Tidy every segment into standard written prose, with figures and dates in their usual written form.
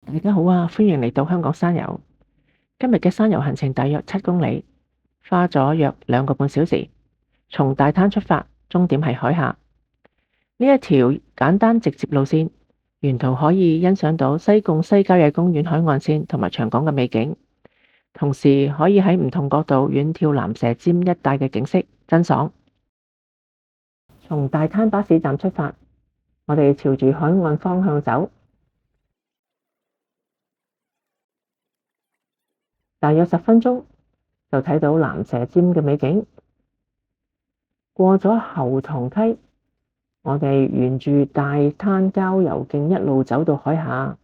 大家好啊，歡迎嚟到香港山遊。今日嘅山遊行程大約7公里，花咗約2個半小時。從大灘出發，終點係海下。呢一條簡單直接路線，沿途可以欣賞到西貢西郊野公園海岸線同埋長港嘅美景，同時可以喺唔同角度遠眺蚺蛇尖一帶嘅景色，真爽。從大灘巴士站出發，我哋朝住海岸方向走，大約10分鐘就睇到蚺蛇尖嘅美景。過咗後塘溪，我哋沿住大灘郊遊徑一路走到海下。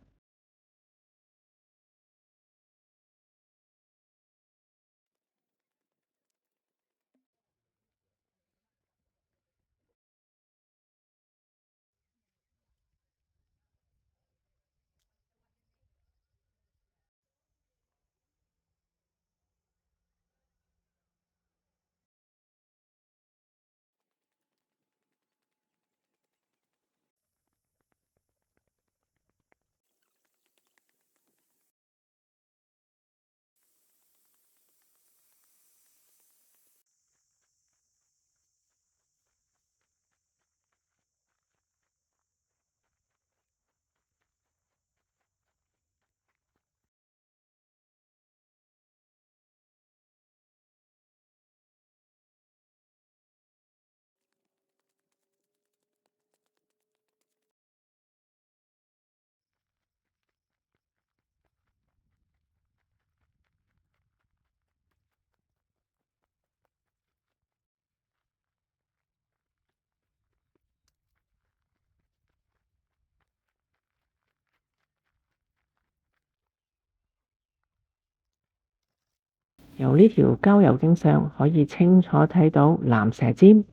由呢條郊遊徑上可以清楚睇到蚺蛇尖。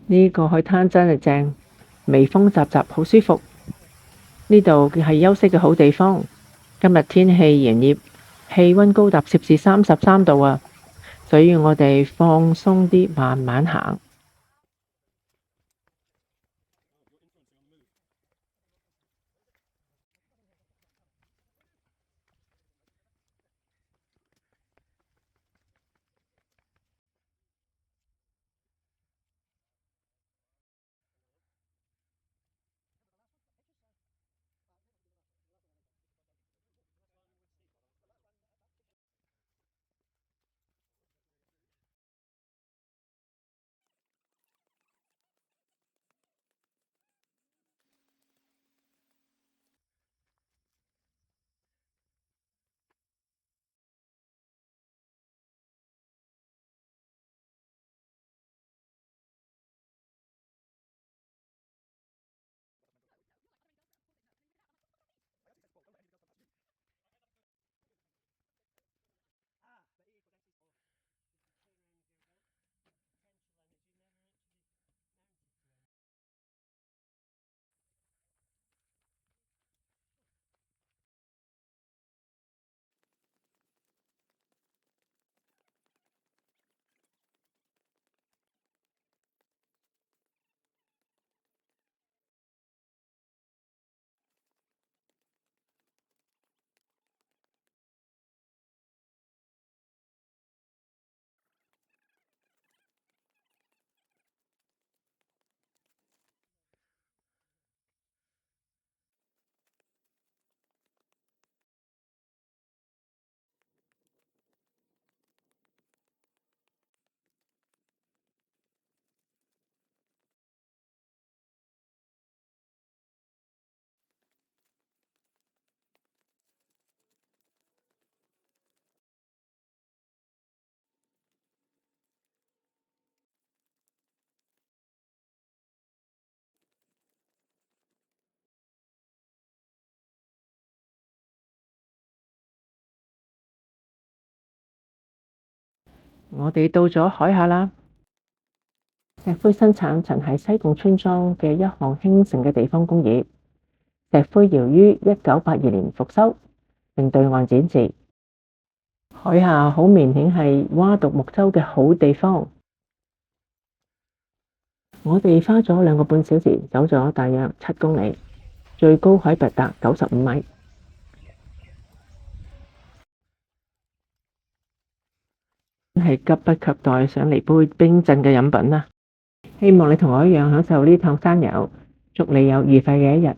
呢個海灘真係正，微風習習，好舒服。呢度係休息嘅好地方。今日天氣炎熱，氣溫高達攝氏33度啊，所以我哋放鬆啲，慢慢行。我哋到咗海下啦。石灰生產曾喺西貢村莊嘅一項興盛嘅地方工業。石灰窯於1982年復修，並對外展示。海下好明顯係蛙獨木舟嘅好地方。我哋花咗2個半小時，走咗大約7公里，最高海拔達95米。係急不及待想嚟杯冰鎮嘅飲品啦！希望你同我一樣享受呢趟山遊，祝你有愉快嘅一日。